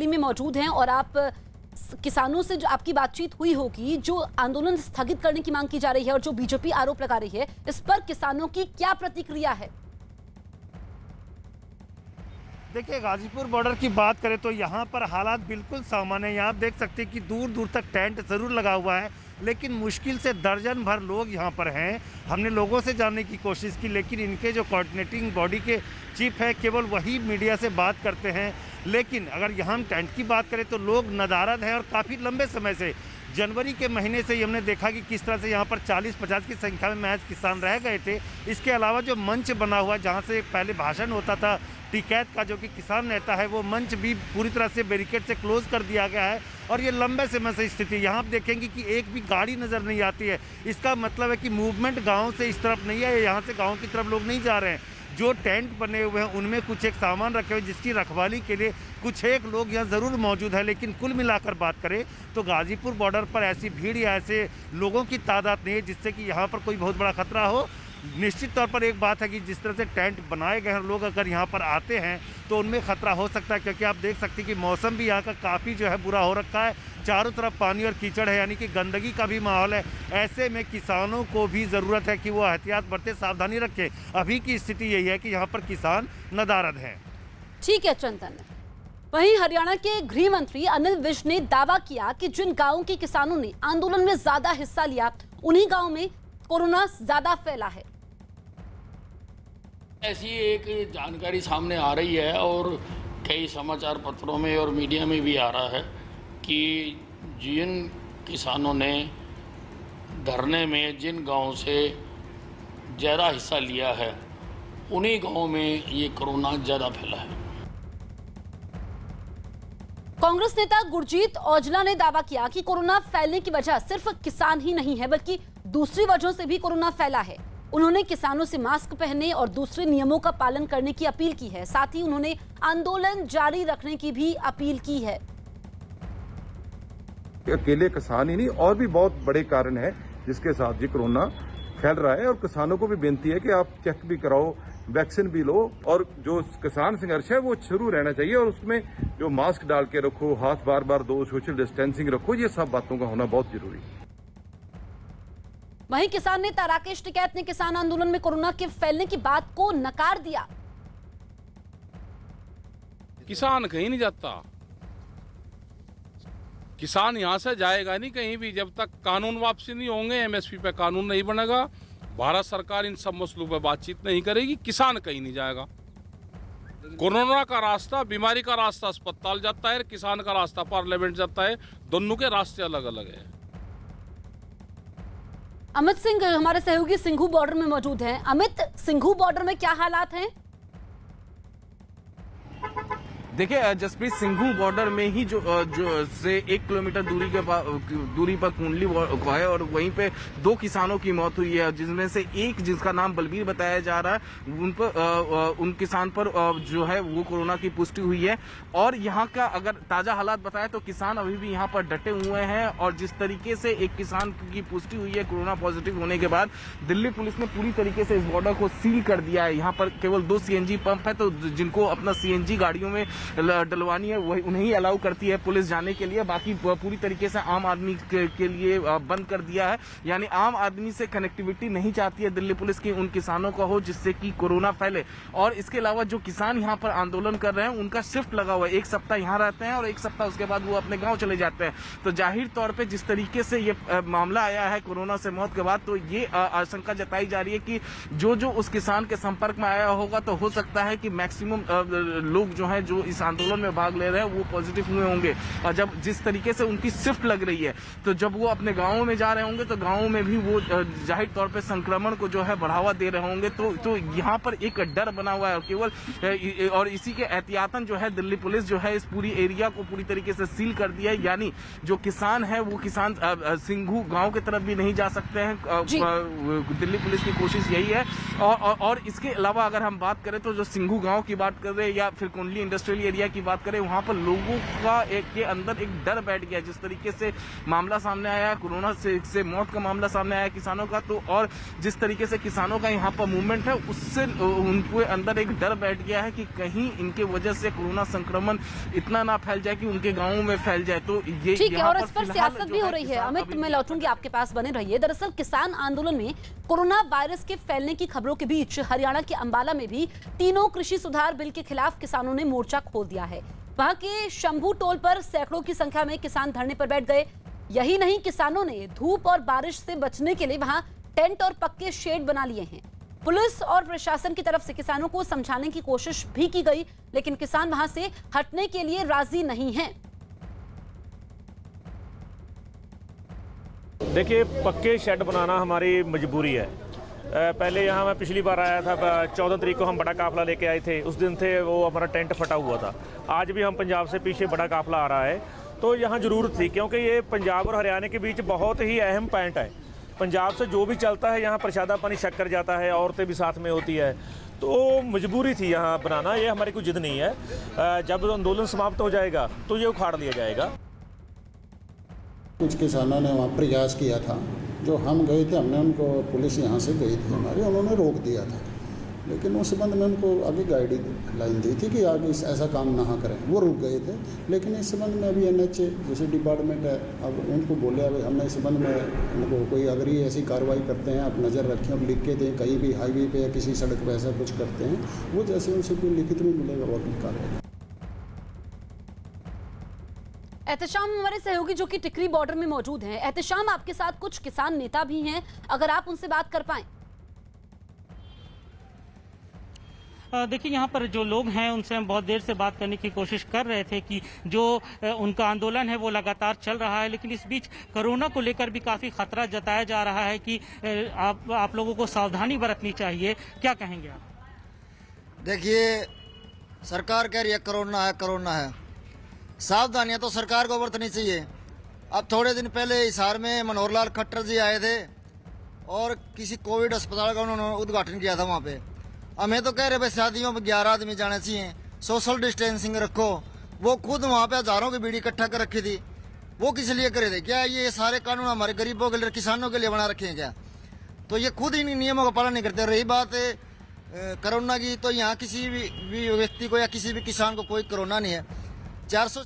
दिल्ली में मौजूद हैं और आप किसानों से जो आपकी बातचीत हुई होगी, जो आंदोलन स्थगित करने की मांग की जा रही है और जो बीजेपी आरोप लगा रही है, इस पर किसानों की क्या प्रतिक्रिया है? देखिए, गाजीपुर बॉर्डर की बात करें तो यहाँ पर हालात बिल्कुल सामान्य है। यहाँ आप देख सकते हैं कि दूर दूर तक टेंट ज़रूर लगा हुआ है, लेकिन मुश्किल से दर्जन भर लोग यहाँ पर हैं। हमने लोगों से जानने की कोशिश की, लेकिन इनके जो कोऑर्डिनेटिंग बॉडी के चीफ है, केवल वही मीडिया से बात करते हैं। लेकिन अगर यहाँ हम टेंट की बात करें तो लोग नदारद हैं और काफ़ी लंबे समय से, जनवरी के महीने से ही हमने देखा कि किस तरह से यहाँ पर 40-50 की संख्या में महज किसान रह गए थे। इसके अलावा जो मंच बना हुआ है, जहाँ से पहले भाषण होता था टिकैत का, जो कि किसान नेता है, वो मंच भी पूरी तरह से बैरिकेड से क्लोज कर दिया गया है और ये लंबे समय से स्थिति। यहाँ आप देखेंगे कि एक भी गाड़ी नज़र नहीं आती है। इसका मतलब है कि मूवमेंट गांव से इस तरफ नहीं है, यहाँ से गांव की तरफ लोग नहीं जा रहे हैं। जो टेंट बने हुए हैं उनमें कुछ एक सामान रखे हुए, जिसकी रखवाली के लिए कुछ एक लोग यहाँ ज़रूर मौजूद है। लेकिन कुल मिलाकर बात करें तो गाजीपुर बॉर्डर पर ऐसी भीड़ या ऐसे लोगों की तादाद नहीं है जिससे कि यहाँ पर कोई बहुत बड़ा खतरा हो। निश्चित तौर पर एक बात है कि जिस तरह से टेंट बनाए गए हैं, लोग अगर यहाँ पर आते हैं तो उनमें खतरा हो सकता है, क्योंकि आप देख सकते हैं कि मौसम भी यहाँ का काफ़ी जो है बुरा हो रखा है। चारों तरफ पानी और कीचड़ है, यानी कि गंदगी का भी माहौल है। ऐसे में किसानों को भी ज़रूरत है कि वो एहतियात बरते, सावधानी रखें। अभी की स्थिति यही है कि यहाँ पर किसान नदारद हैं। ठीक है चंदन। वहीं हरियाणा के गृह मंत्री अनिल विज ने दावा किया कि जिन गांवों के किसानों ने आंदोलन में ज्यादा हिस्सा लिया, उन्हीं गांवों में कोरोना ज्यादा फैला है। ऐसी एक जानकारी सामने आ रही है और कई समाचार पत्रों में और मीडिया में भी आ रहा है कि जिन किसानों ने धरने में जिन गांवों से ज़्यादा हिस्सा लिया है, उन्हीं गांवों में ये कोरोना ज़्यादा फैला है। कांग्रेस नेता गुरजीत औजला ने दावा किया कि कोरोना फैलने की वजह सिर्फ किसान ही नहीं है, बल्कि दूसरी वजहों से भी कोरोना फैला है। उन्होंने किसानों से मास्क पहनने और दूसरे नियमों का पालन करने की अपील की है। साथ ही उन्होंने आंदोलन जारी रखने की भी अपील की है। अकेले किसान ही नहीं, और भी बहुत बड़े कारण है जिसके साथ ये कोरोना फैल रहा है। और किसानों को भी बेनती है कि आप चेक भी कराओ, वैक्सीन भी लो, और जो किसान संघर्ष है वो शुरू रहना चाहिए। और उसमें जो मास्क डाल के रखो, हाथ बार बार धो, सोशल डिस्टेंसिंग रखो, ये सब बातों का होना बहुत जरूरी है। वहीं किसान नेता राकेश टिकैत ने किसान आंदोलन में कोरोना के फैलने की बात को नकार दिया। किसान कहीं नहीं जाता, किसान यहां से जाएगा नहीं कहीं भी जब तक कानून वापसी नहीं होंगे, एमएसपी पे कानून नहीं बनेगा, भारत सरकार इन सब मसलों पर बातचीत नहीं करेगी, किसान कहीं नहीं जाएगा। कोरोना का रास्ता, बीमारी का रास्ता अस्पताल जाता है, किसान का रास्ता पार्लियामेंट जाता है। दोनों के रास्ते अलग अलग है। अमित सिंह हमारे सहयोगी सिंघू बॉर्डर में मौजूद हैं। अमित, सिंघू बॉर्डर में क्या हालात हैं? देखिए जसप्रीत, सिंघू बॉर्डर में ही जो से 1 किलोमीटर दूरी पर कुंडली है और वहीं पे 2 किसानों की मौत हुई है, जिसमें से एक जिसका नाम बलबीर बताया जा रहा है, उन किसान पर जो है वो कोरोना की पुष्टि हुई है। और यहाँ का अगर ताजा हालात बताया तो किसान अभी भी यहाँ पर डटे हुए हैं। और जिस तरीके से एक किसान की पुष्टि हुई है कोरोना पॉजिटिव होने के बाद, दिल्ली पुलिस ने पूरी तरीके से इस बॉर्डर को सील कर दिया है। यहाँ पर केवल 2 सीएनजी पंप है, तो जिनको अपना सीएनजी गाड़ियों में डलवानी है वही उन्हें अलाउ करती है पुलिस जाने के लिए। बाकी पूरी तरीके से आम आदमी के लिए बंद कर दिया है। यानी आम आदमी से कनेक्टिविटी नहीं चाहती है दिल्ली पुलिस की उन किसानों का हो जिससे कि कोरोना फैले। और इसके अलावा जो किसान यहाँ पर आंदोलन कर रहे हैं उनका शिफ्ट लगा हुआ है, 1 सप्ताह यहाँ रहते हैं और 1 सप्ताह उसके बाद वो अपने गाँव चले जाते हैं। तो जाहिर तौर पर जिस तरीके से ये मामला आया है कोरोना से मौत के बाद, तो ये आशंका जताई जा रही है कि जो उस किसान के संपर्क में आया होगा, तो हो सकता है कि मैक्सिमम लोग जो है जो इस आंदोलन में भाग ले रहे हैं वो पॉजिटिव हुए होंगे। और जब जिस तरीके से उनकी शिफ्ट लग रही है, तो जब वो अपने गांवों में जा रहे होंगे तो गांवों में भी वो जाहिर तौर पे संक्रमण को जो है बढ़ावा दे रहे होंगे। तो यहाँ पर एक डर बना हुआ है केवल, और इसी के एहतियातन जो है दिल्ली पुलिस जो है इस पूरी एरिया को पूरी तरीके से सील कर दिया है। यानी जो किसान है वो किसान सिंघू गाँव की तरफ भी नहीं जा सकते हैं। दिल्ली पुलिस की कोशिश यही है। और इसके अलावा अगर हम बात करें तो जो सिंघू गाँव की बात कर रहे हैं या फिर कुंडली इंडस्ट्रियल एरिया की बात करें, वहां पर लोगों का के अंदर एक डर बैठ गया। जिस तरीके से मामला सामने आया, कोरोना से मौत का मामला सामने आया किसानों का, तो और जिस तरीके से किसानों का यहाँ पर मूवमेंट है, उससे उनके अंदर एक डर बैठ गया है कि कहीं इनके वजह से कोरोना संक्रमण इतना ना फैल जाए कि उनके गाँवों में फैल जाए। तो ये ठीक है, और इस पर सियासत भी हो रही है। अमित, मैं लौटूंगी आपके पास, बने रहिए। दरअसल किसान आंदोलन में कोरोना वायरस के फैलने की खबरों के बीच हरियाणा के अंबाला में भी तीनों कृषि सुधार बिल के खिलाफ किसानों ने मोर्चा खोल दिया है। वहां के शंभू टोल पर सैकड़ों की संख्या में किसान धरने पर बैठ गए। यही नहीं, किसानों ने धूप और बारिश से बचने के लिए वहां टेंट और पक्के शेड बना लिए हैं। पुलिस और प्रशासन की तरफ से किसानों को समझाने की कोशिश भी की गई, लेकिन किसान वहां से हटने के लिए राजी नहीं हैं। देखिए, पक्के शेड बनाना हमारी मजबूरी है। पहले यहाँ मैं पिछली बार आया था, 14 तारीख को हम बड़ा काफिला लेके आए थे। उस दिन थे वो हमारा टेंट फटा हुआ था। आज भी हम पंजाब से पीछे बड़ा काफिला आ रहा है, तो यहाँ ज़रूरत थी, क्योंकि ये पंजाब और हरियाणा के बीच बहुत ही अहम पॉइंट है। पंजाब से जो भी चलता है यहाँ प्रसादा पानी शक्कर जाता है, औरतें भी साथ में होती है, तो मजबूरी थी यहाँ बनाना। ये हमारी कोई जिद नहीं है। जब आंदोलन समाप्त हो जाएगा तो ये उखाड़ लिया जाएगा। कुछ किसानों ने वहाँ प्रयास किया था, जो हम गए थे, हमने उनको, पुलिस यहाँ से गई थी हमारी, उन्होंने रोक दिया था। लेकिन उस संबंध में उनको आगे गाइडलाइन दी थी कि आगे ऐसा काम ना करें, वो रुक गए थे। लेकिन इस संबंध में अभी NHA जैसे डिपार्टमेंट है, अब उनको बोले, अब हमने इस संबंध में उनको कोई अगर ये ऐसी कार्रवाई करते हैं, आप नज़र रखें, अब लिख के दें, कहीं भी हाईवे पे या किसी सड़क पर ऐसा कुछ करते हैं, वो जैसे उनसे कोई लिखित में मिलेगा वो अपनी कार्रवाई। एहतशाम हमारे सहयोगी जो कि टिकरी बॉर्डर में मौजूद हैं। एहतशाम, आपके साथ कुछ किसान नेता भी हैं, अगर आप उनसे बात कर पाएं। देखिए, यहाँ पर जो लोग हैं उनसे हम बहुत देर से बात करने की कोशिश कर रहे थे कि जो उनका आंदोलन है वो लगातार चल रहा है, लेकिन इस बीच कोरोना को लेकर भी काफ़ी खतरा जताया जा रहा है कि आप लोगों को सावधानी बरतनी चाहिए। क्या कहेंगे आप? देखिए, सरकार कह रही है कोरोना है, कोरोना है। सावधानियां तो सरकार को बरतनी चाहिए। अब थोड़े दिन पहले हिसार में मनोहर लाल खट्टर जी आए थे और किसी कोविड अस्पताल का उन्होंने उद्घाटन किया था वहाँ पे। हमें तो कह रहे भाई शादियों में 11 आदमी जाने चाहिए, सोशल डिस्टेंसिंग रखो। वो खुद वहाँ पे हजारों की भीड़ इकट्ठा कर रखी थी। वो किस लिए करे थे? क्या ये सारे कानून हमारे गरीबों के लिए, किसानों के लिए बना रखे हैं क्या? तो ये खुद इन नियमों का पालन नहीं करते। रही बात कोरोना की, तो यहाँ किसी भी व्यक्ति को या किसी भी किसान को कोई कोरोना नहीं है। 400